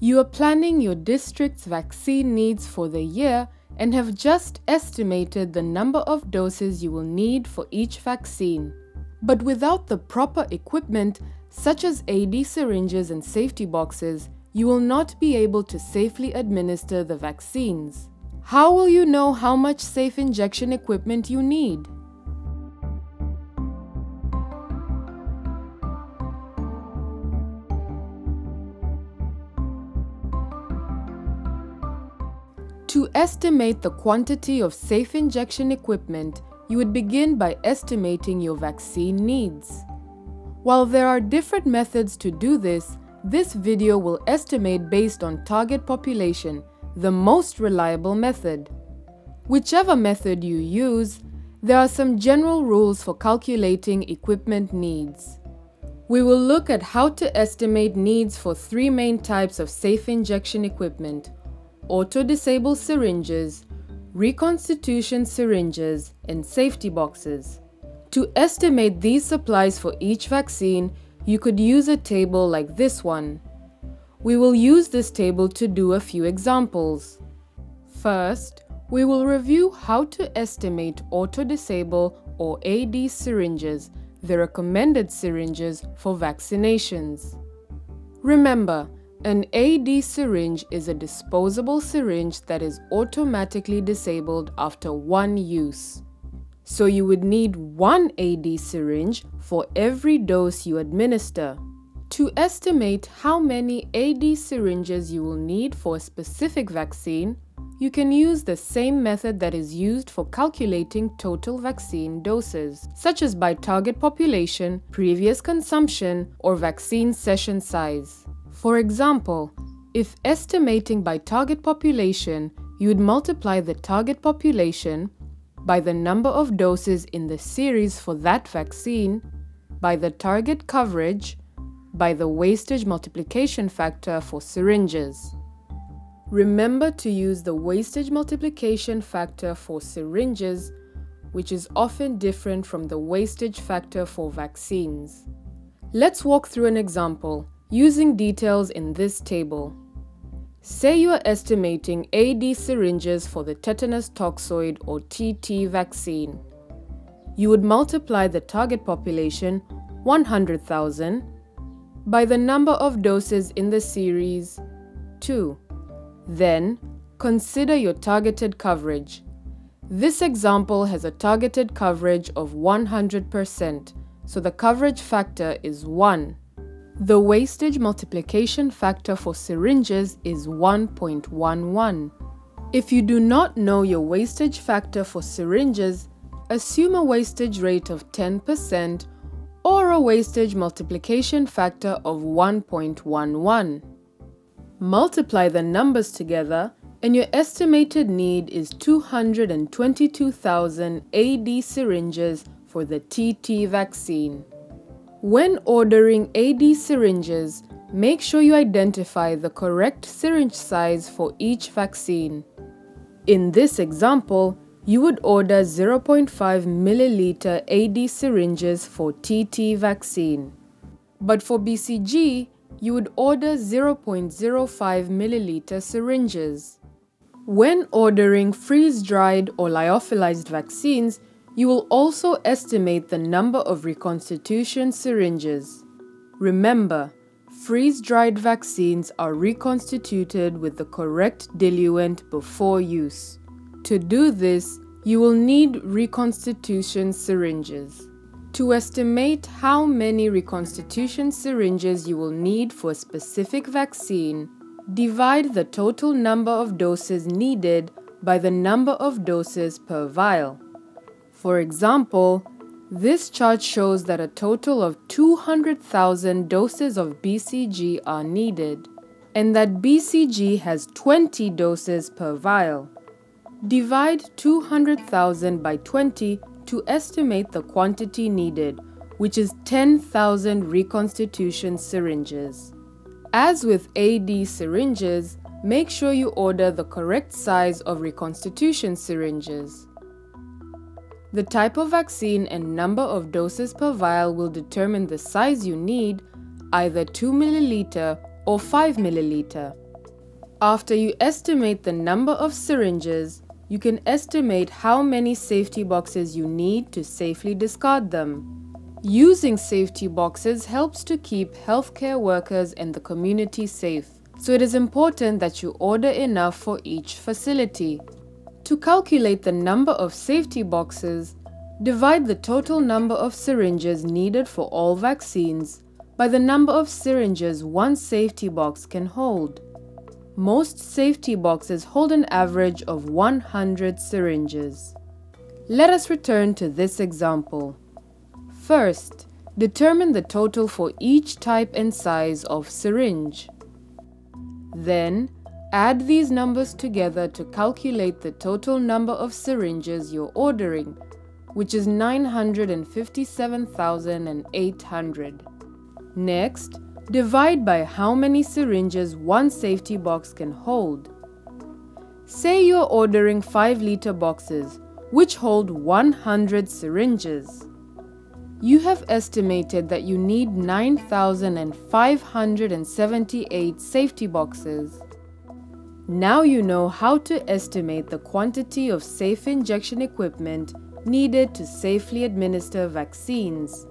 You are planning your district's vaccine needs for the year and have just estimated the number of doses you will need for each vaccine. But without the proper equipment, such as AD syringes and safety boxes, you will not be able to safely administer the vaccines. How will you know how much safe injection equipment you need? To estimate the quantity of safe injection equipment, you would begin by estimating your vaccine needs. While there are different methods to do this video will estimate based on target population, the most reliable method. Whichever method you use, there are some general rules for calculating equipment needs. We will look at how to estimate needs for three main types of safe injection equipment: auto-disable syringes, reconstitution syringes, and safety boxes. To estimate these supplies for each vaccine, you could use a table like this one. We will use this table to do a few examples. First, we will review how to estimate auto-disable or AD syringes, the recommended syringes for vaccinations. Remember, an AD syringe is a disposable syringe that is automatically disabled after one use. So you would need one AD syringe for every dose you administer. To estimate how many AD syringes you will need for a specific vaccine, you can use the same method that is used for calculating total vaccine doses, such as by target population, previous consumption, or vaccine session size. For example, if estimating by target population, you would multiply the target population by the number of doses in the series for that vaccine, by the target coverage, by the wastage multiplication factor for syringes. Remember to use the wastage multiplication factor for syringes, which is often different from the wastage factor for vaccines. Let's walk through an example using details in this table. Say you are estimating AD syringes for the tetanus toxoid or TT vaccine. You would multiply the target population, 100,000, by the number of doses in the series, 2. Then, consider your targeted coverage. This example has a targeted coverage of 100%, so the coverage factor is 1. The wastage multiplication factor for syringes is 1.11. If you do not know your wastage factor for syringes, assume a wastage rate of 10% or a wastage multiplication factor of 1.11. Multiply the numbers together and your estimated need is 222,000 AD syringes for the TT vaccine. When ordering AD syringes, make sure you identify the correct syringe size for each vaccine. In this example, you would order 0.5 milliliter AD syringes for TT vaccine. But for BCG, you would order 0.05 milliliter syringes. When ordering freeze-dried or lyophilized vaccines, you will also estimate the number of reconstitution syringes. Remember, freeze-dried vaccines are reconstituted with the correct diluent before use. To do this, you will need reconstitution syringes. To estimate how many reconstitution syringes you will need for a specific vaccine, divide the total number of doses needed by the number of doses per vial. For example, this chart shows that a total of 200,000 doses of BCG are needed, and that BCG has 20 doses per vial. Divide 200,000 by 20 to estimate the quantity needed, which is 10,000 reconstitution syringes. As with AD syringes, make sure you order the correct size of reconstitution syringes. The type of vaccine and number of doses per vial will determine the size you need, either 2 milliliter or 5 milliliter. After you estimate the number of syringes, you can estimate how many safety boxes you need to safely discard them. Using safety boxes helps to keep healthcare workers and the community safe, so it is important that you order enough for each facility. To calculate the number of safety boxes, divide the total number of syringes needed for all vaccines by the number of syringes one safety box can hold. Most safety boxes hold an average of 100 syringes. Let us return to this example. First, determine the total for each type and size of syringe. Then, add these numbers together to calculate the total number of syringes you're ordering, which is 957,800. Next, divide by how many syringes one safety box can hold. Say you're ordering 5-liter boxes, which hold 100 syringes. You have estimated that you need 9,578 safety boxes. Now you know how to estimate the quantity of safe injection equipment needed to safely administer vaccines.